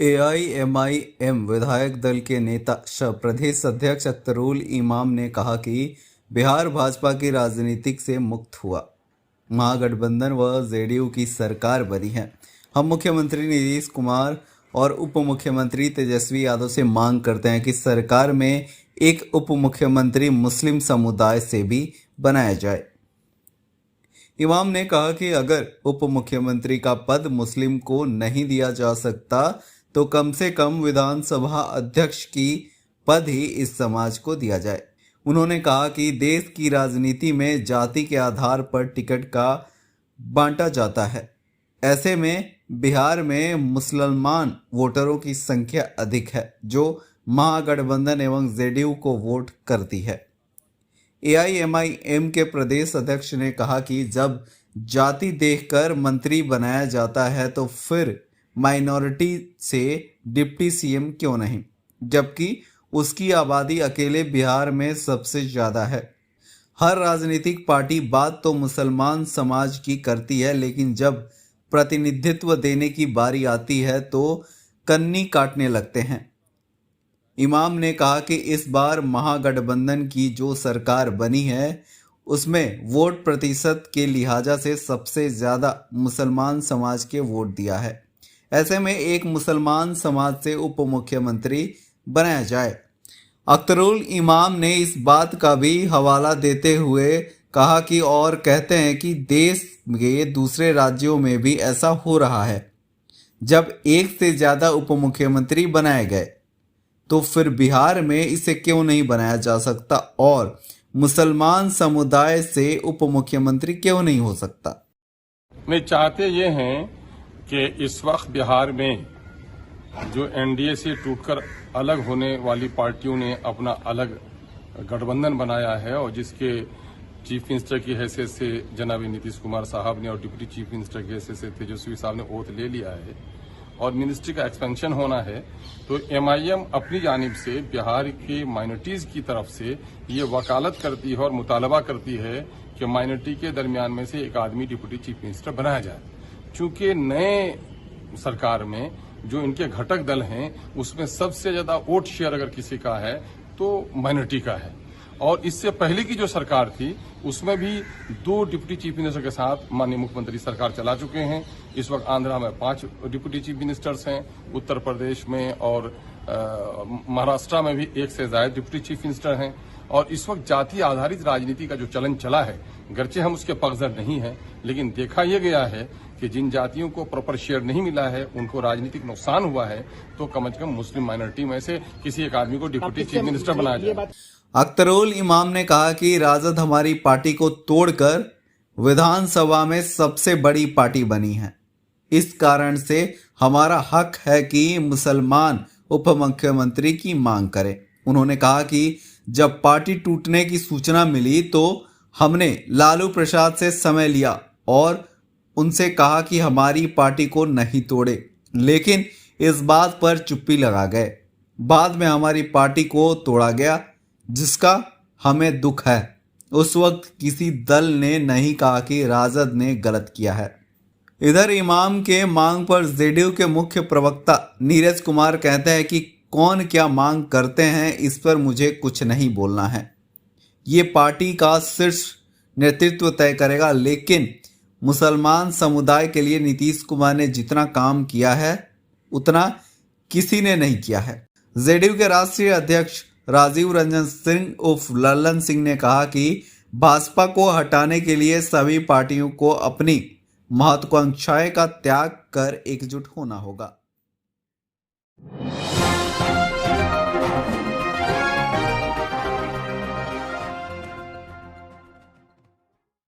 AIMIM विधायक दल के नेता प्रदेश अध्यक्ष अख्तरुल इमाम ने कहा कि बिहार भाजपा की राजनीतिक से मुक्त हुआ, महागठबंधन व जेडीयू की सरकार बनी है। हम मुख्यमंत्री नीतीश कुमार और उप मुख्यमंत्री तेजस्वी यादव से मांग करते हैं कि सरकार में एक उप मुख्यमंत्री मुस्लिम समुदाय से भी बनाया जाए। इमाम ने कहा कि अगर उप मुख्यमंत्री का पद मुस्लिम को नहीं दिया जा सकता तो कम से कम विधानसभा अध्यक्ष की पद ही इस समाज को दिया जाए। उन्होंने कहा कि देश की राजनीति में जाति के आधार पर टिकट का बांटा जाता है। ऐसे में बिहार में मुसलमान वोटरों की संख्या अधिक है जो महागठबंधन एवं जेडीयू को वोट करती है। एआईएमआईएम के प्रदेश अध्यक्ष ने कहा कि जब जाति देखकर मंत्री बनाया जाता है तो फिर माइनॉरिटी से डिप्टी सीएम क्यों नहीं, जबकि उसकी आबादी अकेले बिहार में सबसे ज़्यादा है। हर राजनीतिक पार्टी बात तो मुसलमान समाज की करती है, लेकिन जब प्रतिनिधित्व देने की बारी आती है तो कन्नी काटने लगते हैं। इमाम ने कहा कि इस बार महागठबंधन की जो सरकार बनी है उसमें वोट प्रतिशत के लिहाजा से सबसे ज़्यादा मुसलमान समाज के वोट दिया है। ऐसे में एक मुसलमान समाज से उप मुख्यमंत्री बनाया जाए। अख्तरुल इमाम ने इस बात का भी हवाला देते हुए कहा कि और कहते हैं कि देश के दूसरे राज्यों में भी ऐसा हो रहा है। जब एक से ज़्यादा उप मुख्यमंत्री बनाए गए तो फिर बिहार में इसे क्यों नहीं बनाया जा सकता और मुसलमान समुदाय से उप मुख्यमंत्री क्यों नहीं हो सकता। नहीं, चाहते ये हैं कि इस वक्त बिहार में जो एनडीए से टूटकर अलग होने वाली पार्टियों ने अपना अलग गठबंधन बनाया है और जिसके चीफ मिनिस्टर की हैसियत से जनाब नीतीश कुमार साहब ने और डिप्टी चीफ मिनिस्टर की हैसियत से तेजस्वी साहब ने ओथ ले लिया है और मिनिस्ट्री का एक्सपेंशन होना है, तो एमआईएम अपनी जानिब से बिहार की माइनॉरिटीज की तरफ से ये वकालत करती है और मुतालबा करती है कि माइनॉरिटी के दरमियान में से एक आदमी डिप्टी चीफ मिनिस्टर बनाया जाए। चूंकि नए सरकार में जो इनके घटक दल हैं उसमें सबसे ज्यादा वोट शेयर अगर किसी का है तो माइनॉरिटी का है, और इससे पहले की जो सरकार थी उसमें भी 2 डिप्टी चीफ मिनिस्टर के साथ माननीय मुख्यमंत्री सरकार चला चुके हैं। इस वक्त आंध्रा में 5 डिप्टी चीफ मिनिस्टर्स हैं, उत्तर प्रदेश में और महाराष्ट्र में भी 1 से ज्यादा डिप्टी चीफ मिनिस्टर हैं। और इस वक्त जाति आधारित राजनीति का जो चलन चला है, गरचे हम उसके पक्षधर नहीं हैं, लेकिन देखा यह गया है कि जिन जातियों को प्रॉपर शेयर नहीं मिला है उनको राजनीतिक नुकसान हुआ है, तो कम से कम मुस्लिम माइनॉरिटी में से किसी एक आदमी को डिप्टी चीफ मिनिस्टर बनाया जाए। अख्तरुल इमाम ने कहा कि राजद हमारी पार्टी को तोड़कर विधानसभा में सबसे बड़ी पार्टी बनी है। इस कारण से हमारा हक है कि मुसलमान उप मुख्यमंत्री की मांग करें। उन्होंने कहा कि जब पार्टी टूटने की सूचना मिली तो हमने लालू प्रसाद से समय लिया और उनसे कहा कि हमारी पार्टी को नहीं तोड़े, लेकिन इस बात पर चुप्पी लगा गए। बाद में हमारी पार्टी को तोड़ा गया, जिसका हमें दुख है। उस वक्त किसी दल ने नहीं कहा कि राजद ने गलत किया है। इधर इमाम के मांग पर जेडीयू के मुख्य प्रवक्ता नीरज कुमार कहते हैं कि कौन क्या मांग करते हैं इस पर मुझे कुछ नहीं बोलना है, ये पार्टी का शीर्ष नेतृत्व तय करेगा, लेकिन मुसलमान समुदाय के लिए नीतीश कुमार ने जितना काम किया है उतना किसी ने नहीं किया है। जेडीयू के राष्ट्रीय अध्यक्ष राजीव रंजन सिंह उर्फ लल्लन सिंह ने कहा कि भाजपा को हटाने के लिए सभी पार्टियों को अपनी महत्वाकांक्षाएं का त्याग कर एकजुट होना होगा।